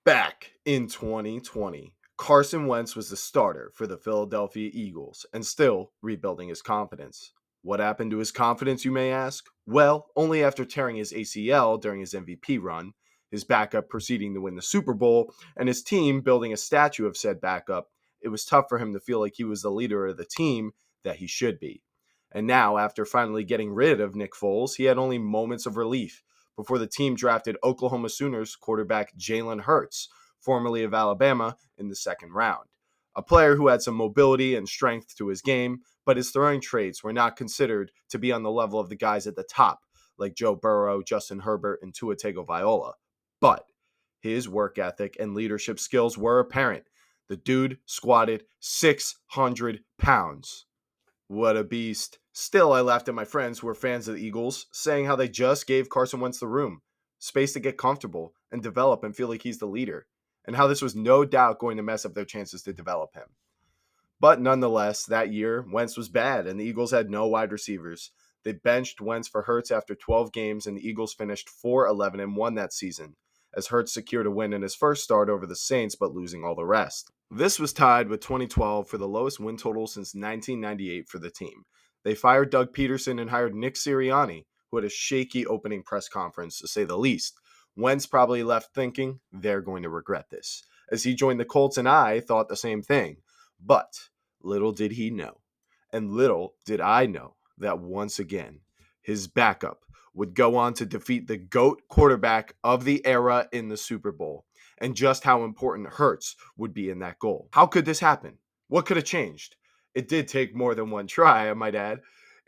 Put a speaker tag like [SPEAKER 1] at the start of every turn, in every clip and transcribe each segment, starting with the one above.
[SPEAKER 1] Back in 2020, Carson Wentz was the starter for the Philadelphia Eagles and still rebuilding his confidence. What happened to his confidence, you may ask? Well, only after tearing his ACL during his MVP run, his backup proceeding to win the Super Bowl, and his team building a statue of said backup, it was tough for him to feel like he was the leader of the team that he should be. And now, after finally getting rid of Nick Foles, he had only moments of relief before the team drafted Oklahoma Sooners quarterback Jalen Hurts, formerly of Alabama, in the second round. A player who had some mobility and strength to his game, but his throwing traits were not considered to be on the level of the guys at the top, like Joe Burrow, Justin Herbert, and Tua Tagovailoa. But his work ethic and leadership skills were apparent. The dude squatted 600 pounds. What a beast. Still, I laughed at my friends who were fans of the Eagles, saying how they just gave Carson Wentz the room, space to get comfortable and develop and feel like he's the leader, and how this was no doubt going to mess up their chances to develop him. But nonetheless, that year, Wentz was bad, and the Eagles had no wide receivers. They benched Wentz for Hurts after 12 games, and the Eagles finished 4-11-1 that season, as Hurts secured a win in his first start over the Saints, but losing all the rest. This was tied with 2012 for the lowest win total since 1998 for the team. They fired Doug Peterson and hired Nick Sirianni, who had a shaky opening press conference, to say the least. Wentz probably left thinking, they're going to regret this, as he joined the Colts, and I thought the same thing. But little did he know, and little did I know, that once again, his backup would go on to defeat the GOAT quarterback of the era in the Super Bowl, and just how important Hurts would be in that goal. How could this happen? What could have changed? It did take more than one try, I might add,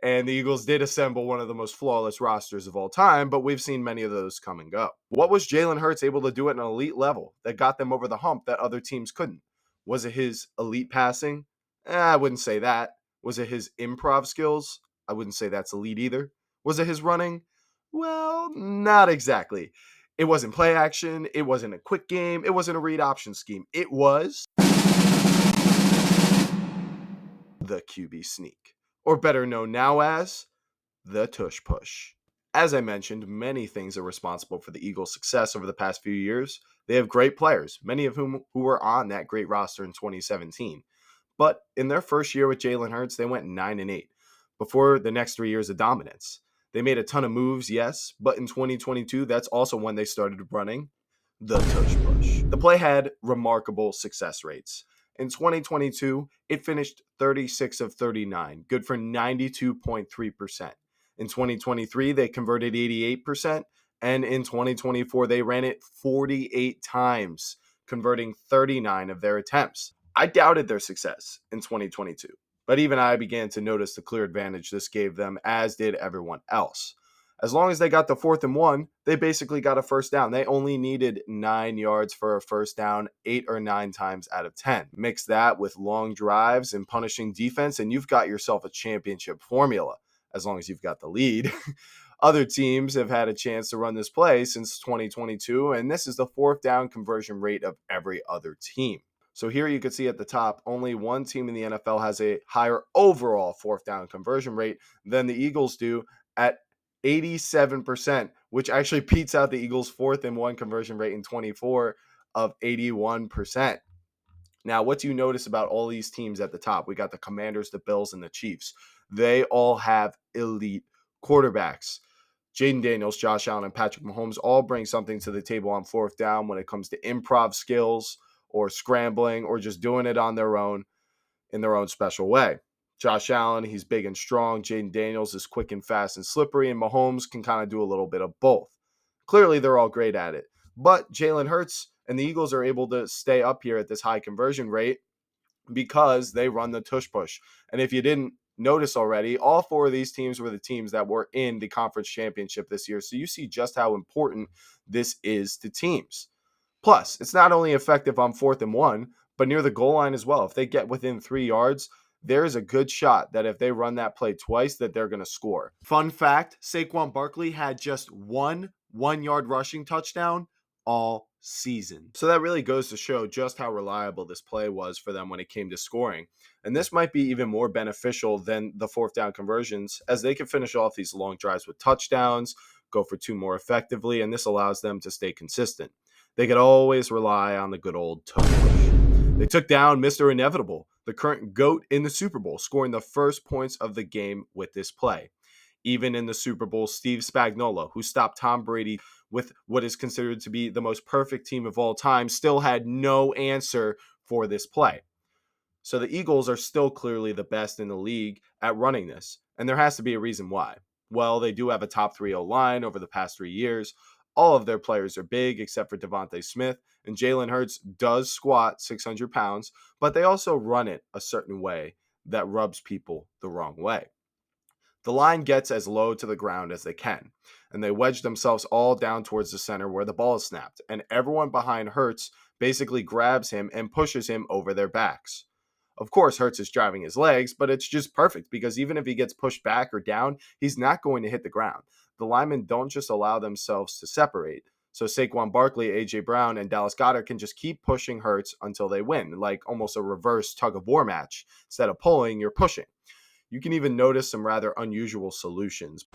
[SPEAKER 1] and the Eagles did assemble one of the most flawless rosters of all time, but we've seen many of those come and go. What was Jalen Hurts able to do at an elite level that got them over the hump that other teams couldn't? Was it his elite passing? I wouldn't say that. Was it his improv skills? I wouldn't say that's elite either. Was it his running? Well, not exactly. It wasn't play action. It wasn't a quick game. It wasn't a read option scheme. It was the QB sneak, or better known now as the Tush Push. As I mentioned, many things are responsible for the Eagles' success over the past few years. They have great players, many of whom who were on that great roster in 2017. But in their first year with Jalen Hurts, they went 9-8 before the next 3 years of dominance. They made a ton of moves, yes, but in 2022, that's also when they started running the Tush Push. The play had remarkable success rates. In 2022, it finished 36 of 39, good for 92.3%. In 2023, they converted 88%, and in 2024, they ran it 48 times, converting 39 of their attempts. I doubted their success in 2022, but even I began to notice the clear advantage this gave them, as did everyone else. As long as they got the 4th and 1, they basically got a first down. They only needed 9 yards for a first down 8 or 9 times out of 10. Mix that with long drives and punishing defense, and you've got yourself a championship formula, as long as you've got the lead. Other teams have had a chance to run this play since 2022, and this is the 4th down conversion rate of every other team. So here you can see at the top, only one team in the NFL has a higher overall 4th down conversion rate than the Eagles do at 87%, which actually beats out the Eagles' 4th and 1 conversion rate in 24 of 81%. Now, what do you notice about all these teams at the top? We got the Commanders, the Bills, and the Chiefs. They all have elite quarterbacks. Jaden Daniels, Josh Allen, and Patrick Mahomes all bring something to the table on 4th down when it comes to improv skills or scrambling or just doing it on their own in their own special way. Josh Allen, he's big and strong. Jaden Daniels is quick and fast and slippery, and Mahomes can kind of do a little bit of both. Clearly, they're all great at it. But Jalen Hurts and the Eagles are able to stay up here at this high conversion rate because they run the Tush Push. And if you didn't notice already, all 4 of these teams were the teams that were in the conference championship this year. So you see just how important this is to teams. Plus, it's not only effective on 4th and 1, but near the goal line as well. If they get within 3 yards, there is a good shot that if they run that play twice, that they're going to score. Fun fact, Saquon Barkley had just one 1-yard rushing touchdown all season. So that really goes to show just how reliable this play was for them when it came to scoring. And this might be even more beneficial than the 4th down conversions, as they can finish off these long drives with touchdowns, go for 2 more effectively, and this allows them to stay consistent. they could always rely on the good old Tush Push. They took down Mr. Inevitable, the current GOAT in the Super Bowl, scoring the first points of the game with this play. Even in the Super Bowl, Steve Spagnuolo, who stopped Tom Brady with what is considered to be the most perfect team of all time, still had no answer for this play. So the Eagles are still clearly the best in the league at running this, and there has to be a reason why. Well, they do have a top 3 O line over the past 3 years. All of their players are big except for Devontae Smith, and Jalen Hurts does squat 600 pounds, but they also run it a certain way that rubs people the wrong way. The line gets as low to the ground as they can, and they wedge themselves all down towards the center where the ball is snapped, and everyone behind Hurts basically grabs him and pushes him over their backs. Of course, Hurts is driving his legs, but it's just perfect because even if he gets pushed back or down, he's not going to hit the ground. The linemen don't just allow themselves to separate. So Saquon Barkley, A.J. Brown, and Dallas Goedert can just keep pushing Hurts until they win, like almost a reverse tug-of-war match. Instead of pulling, you're pushing. You can even notice some rather unusual solutions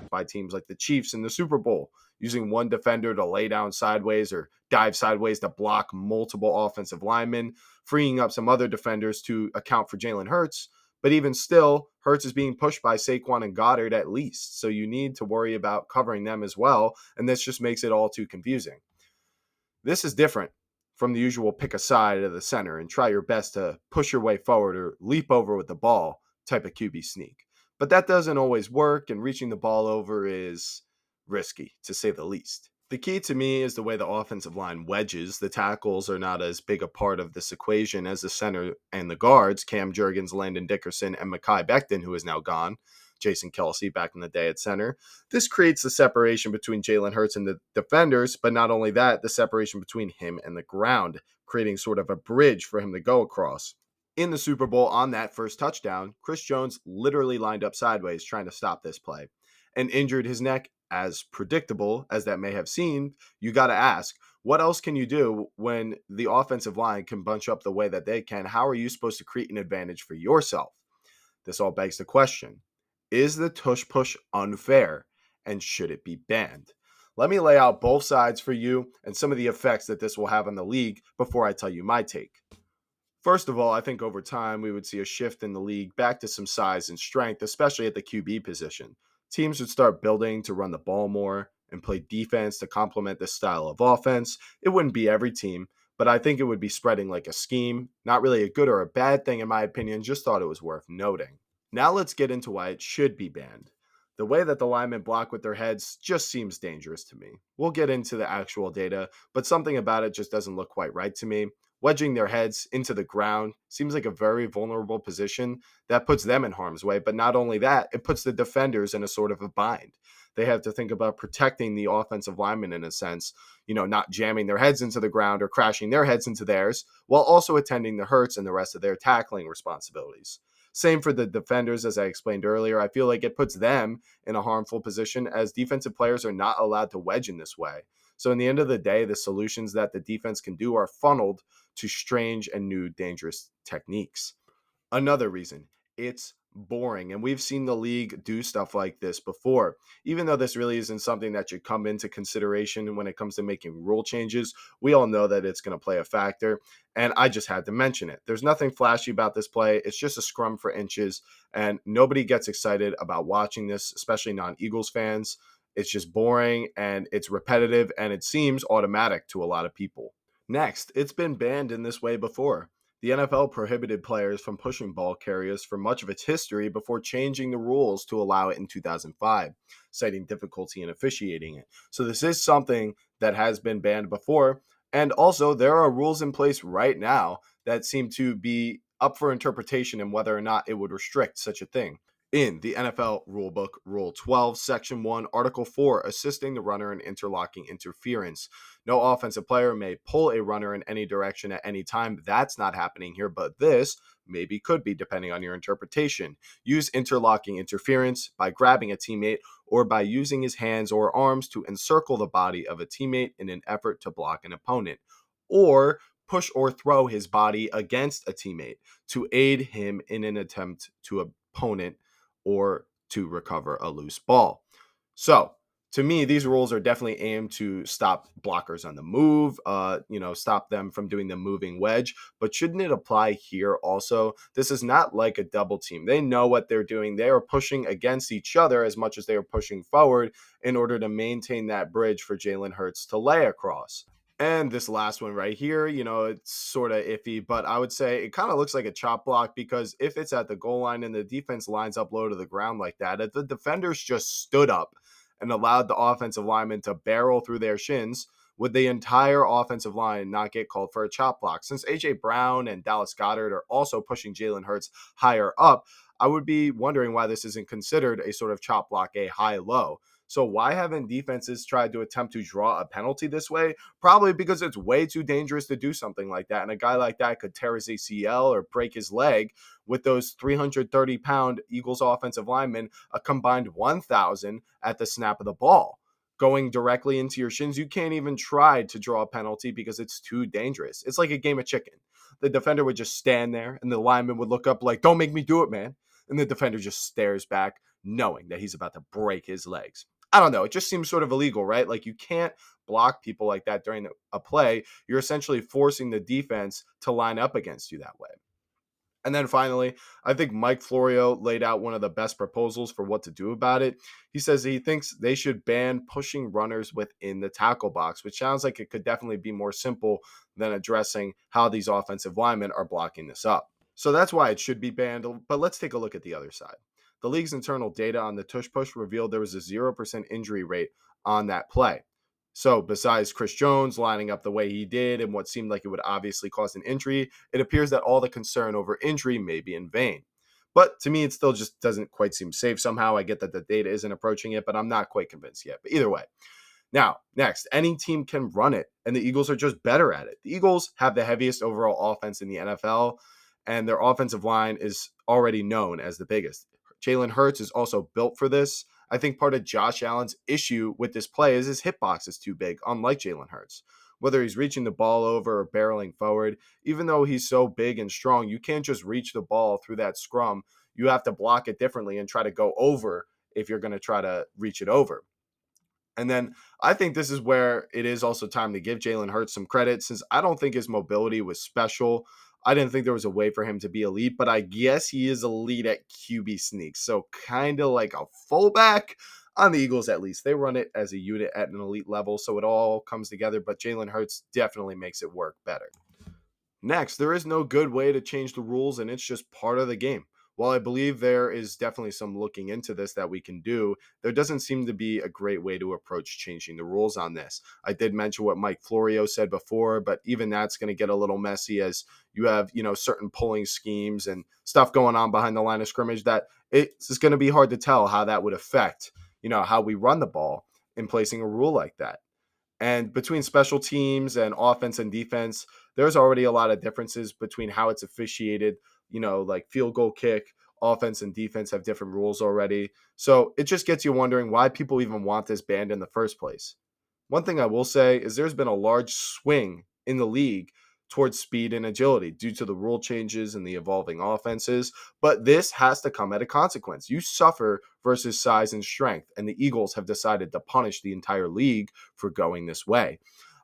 [SPEAKER 1] by teams like the Chiefs in the Super Bowl, using one defender to lay down sideways or dive sideways to block multiple offensive linemen, freeing up some other defenders to account for Jalen Hurts. But even still, Hurts is being pushed by Saquon and Goddard at least, so you need to worry about covering them as well, and this just makes it all too confusing. This is different from the usual pick a side of the center and try your best to push your way forward or leap over with the ball type of QB sneak. But that doesn't always work, and reaching the ball over is risky, to say the least. The key to me is the way the offensive line wedges. The tackles are not as big a part of this equation as the center and the guards, Cam Jurgens, Landon Dickerson, and Mekhi Becton, who is now gone. Jason Kelsey back in the day at center. This creates the separation between Jalen Hurts and the defenders, but not only that, the separation between him and the ground, creating sort of a bridge for him to go across. In the Super Bowl on that first touchdown, Chris Jones literally lined up sideways trying to stop this play and injured his neck. As predictable as that may have seemed, you got to ask, what else can you do when the offensive line can bunch up the way that they can? How are you supposed to create an advantage for yourself? This all begs the question, is the tush push unfair, and should it be banned? Let me lay out both sides for you and some of the effects that this will have on the league before I tell you my take. First of all, I think over time we would see a shift in the league back to some size and strength, especially at the QB position. Teams would start building to run the ball more and play defense to complement this style of offense. It wouldn't be every team, but I think it would be spreading like a scheme. Not really a good or a bad thing in my opinion, just thought it was worth noting. Now let's get into why it should be banned. The way that the linemen block with their heads just seems dangerous to me. We'll get into the actual data, but something about it just doesn't look quite right to me. Wedging their heads into the ground seems like a very vulnerable position that puts them in harm's way. But not only that, it puts the defenders in a sort of a bind. They have to think about protecting the offensive linemen in a sense, not jamming their heads into the ground or crashing their heads into theirs, while also attending to Hurts and the rest of their tackling responsibilities. Same for the defenders, as I explained earlier. I feel like it puts them in a harmful position as defensive players are not allowed to wedge in this way. So in the end of the day, the solutions that the defense can do are funneled to strange and new dangerous techniques. Another reason, it's boring. And we've seen the league do stuff like this before. Even though this really isn't something that should come into consideration when it comes to making rule changes, we all know that it's going to play a factor. And I just had to mention it. There's nothing flashy about this play. It's just a scrum for inches. And nobody gets excited about watching this, especially non-Eagles fans. It's just boring and it's repetitive and it seems automatic to a lot of people. Next, it's been banned in this way before. The NFL prohibited players from pushing ball carriers for much of its history before changing the rules to allow it in 2005, citing difficulty in officiating it. So this is something that has been banned before. And also, there are rules in place right now that seem to be up for interpretation and whether or not it would restrict such a thing. In the NFL Rulebook, Rule 12, Section 1, Article 4, assisting the runner in interlocking interference. No offensive player may pull a runner in any direction at any time. That's not happening here, but this maybe could be depending on your interpretation. Use interlocking interference by grabbing a teammate or by using his hands or arms to encircle the body of a teammate in an effort to block an opponent. Or push or throw his body against a teammate to aid him in an attempt to opponent or to recover a loose ball. So, to me, these rules are definitely aimed to stop blockers on the move, stop them from doing the moving wedge. But shouldn't it apply here also? This is not like a double team. They know what they're doing. They are pushing against each other as much as they are pushing forward in order to maintain that bridge for Jalen Hurts to lay across. And this last one right here, it's sort of iffy, but I would say it kind of looks like a chop block because if it's at the goal line and the defense lines up low to the ground like that, if the defenders just stood up and allowed the offensive lineman to barrel through their shins, would the entire offensive line not get called for a chop block? Since A.J. Brown and Dallas Goedert are also pushing Jalen Hurts higher up, I would be wondering why this isn't considered a sort of chop block, a high-low. So why haven't defenses tried to attempt to draw a penalty this way? Probably because it's way too dangerous to do something like that. And a guy like that could tear his ACL or break his leg with those 330-pound Eagles offensive linemen, a combined 1,000 at the snap of the ball. Going directly into your shins, you can't even try to draw a penalty because it's too dangerous. It's like a game of chicken. The defender would just stand there and the lineman would look up like, don't make me do it, man. And the defender just stares back, knowing that he's about to break his legs. I don't know. It just seems sort of illegal, right? Like you can't block people like that during a play. You're essentially forcing the defense to line up against you that way. And then finally, I think Mike Florio laid out one of the best proposals for what to do about it. He says he thinks they should ban pushing runners within the tackle box, which sounds like it could definitely be more simple than addressing how these offensive linemen are blocking this up. So that's why it should be banned. But let's take a look at the other side. The league's internal data on the tush push revealed there was a 0% injury rate on that play. So, besides Chris Jones lining up the way he did and what seemed like it would obviously cause an injury, it appears that all the concern over injury may be in vain. But to me, it still just doesn't quite seem safe somehow. I get that the data isn't approaching it, but I'm not quite convinced yet. But either way, now, next, any team can run it, and the Eagles are just better at it. The Eagles have the heaviest overall offense in the NFL, and their offensive line is already known as the biggest. Jalen Hurts is also built for this. I think part of Josh Allen's issue with this play is his hitbox is too big, unlike Jalen Hurts. Whether he's reaching the ball over or barreling forward, even though he's so big and strong, you can't just reach the ball through that scrum. You have to block it differently and try to go over if you're going to try to reach it over. And then I think this is where it is also time to give Jalen Hurts some credit since I don't think his mobility was special. I didn't think there was a way for him to be elite, but I guess he is elite at QB sneaks. So kind of like a fullback on the Eagles, at least. They run it as a unit at an elite level, so it all comes together, but Jalen Hurts definitely makes it work better. Next, there is no good way to change the rules, and it's just part of the game. While I believe there is definitely some looking into this that we can do, there doesn't seem to be a great way to approach changing the rules on this. I did mention what Mike Florio said before, but even that's going to get a little messy as you have, certain pulling schemes and stuff going on behind the line of scrimmage that it's going to be hard to tell how that would affect, how we run the ball in placing a rule like that. And between special teams and offense and defense, there's already a lot of differences between how it's officiated. Like field goal kick, offense and defense have different rules already. So it just gets you wondering why people even want this banned in the first place. One thing I will say is there's been a large swing in the league towards speed and agility due to the rule changes and the evolving offenses, but this has to come at a consequence. You suffer versus size and strength, and the Eagles have decided to punish the entire league for going this way.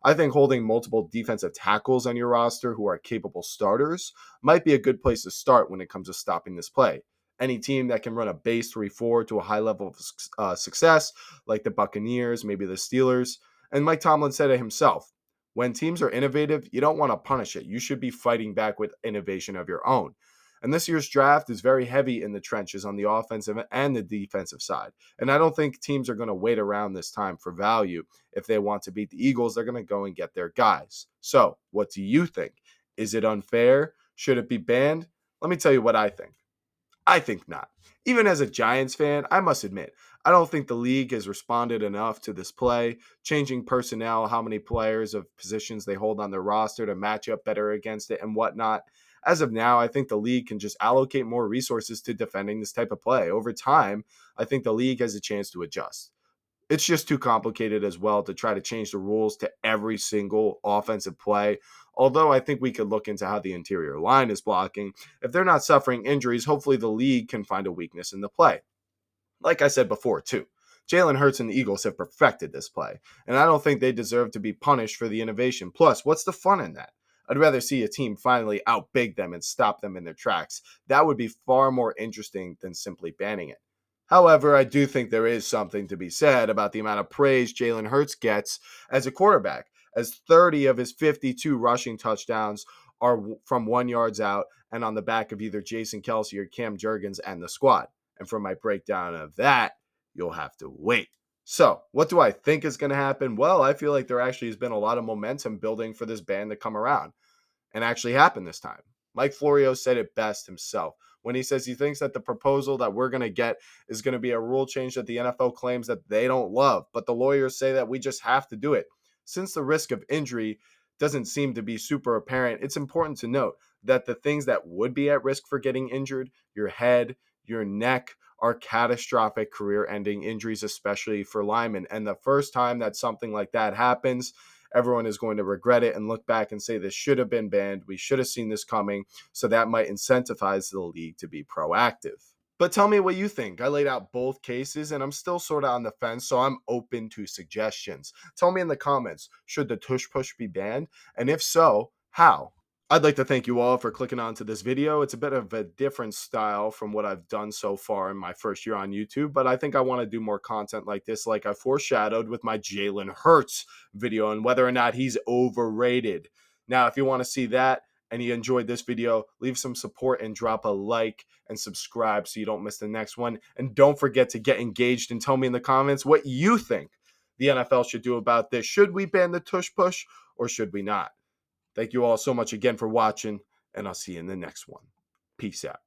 [SPEAKER 1] I think holding multiple defensive tackles on your roster who are capable starters might be a good place to start when it comes to stopping this play. Any team that can run a base 3-4 to a high level of success, like the Buccaneers, maybe the Steelers, and Mike Tomlin said it himself. When teams are innovative, you don't want to punish it. You should be fighting back with innovation of your own. And this year's draft is very heavy in the trenches on the offensive and the defensive side. And I don't think teams are going to wait around this time for value. If they want to beat the Eagles, they're going to go and get their guys. So, what do you think? Is it unfair? Should it be banned? Let me tell you what I think. I think not. Even as a Giants fan, I must admit, I don't think the league has responded enough to this play, changing personnel, how many players of positions they hold on their roster to match up better against it and whatnot. As of now, I think the league can just allocate more resources to defending this type of play. Over time, I think the league has a chance to adjust. It's just too complicated as well to try to change the rules to every single offensive play. Although I think we could look into how the interior line is blocking. If they're not suffering injuries, hopefully the league can find a weakness in the play. Like I said before, too, Jalen Hurts and the Eagles have perfected this play, and I don't think they deserve to be punished for the innovation. Plus, what's the fun in that? I'd rather see a team finally outbig them and stop them in their tracks. That would be far more interesting than simply banning it. However, I do think there is something to be said about the amount of praise Jalen Hurts gets as a quarterback, as 30 of his 52 rushing touchdowns are from 1 yards out and on the back of either Jason Kelsey or Cam Jurgens and the squad. And for my breakdown of that, you'll have to wait. So, what do I think is going to happen? Well, I feel like there actually has been a lot of momentum building for this ban to come around and actually happen this time. Mike Florio said it best himself when he says he thinks that the proposal that we're going to get is going to be a rule change that the NFL claims that they don't love, but the lawyers say that we just have to do it. Since the risk of injury doesn't seem to be super apparent, it's important to note that the things that would be at risk for getting injured, your head, your neck, are catastrophic career ending injuries, especially for linemen. And the first time that something like that happens, everyone is going to regret it and look back and say this should have been banned. We should have seen this coming. So that might incentivize the league to be proactive. But tell me what you think. I laid out both cases and I'm still sort of on the fence, so I'm open to suggestions. Tell me in the comments, should the tush push be banned? And if so, how? I'd like to thank you all for clicking onto this video. It's a bit of a different style from what I've done so far in my first year on YouTube, but I think I want to do more content like this, like I foreshadowed with my Jalen Hurts video and whether or not he's overrated. Now, if you want to see that and you enjoyed this video, leave some support and drop a like and subscribe so you don't miss the next one. And don't forget to get engaged and tell me in the comments what you think the NFL should do about this. Should we ban the tush push or should we not? Thank you all so much again for watching, and I'll see you in the next one. Peace out.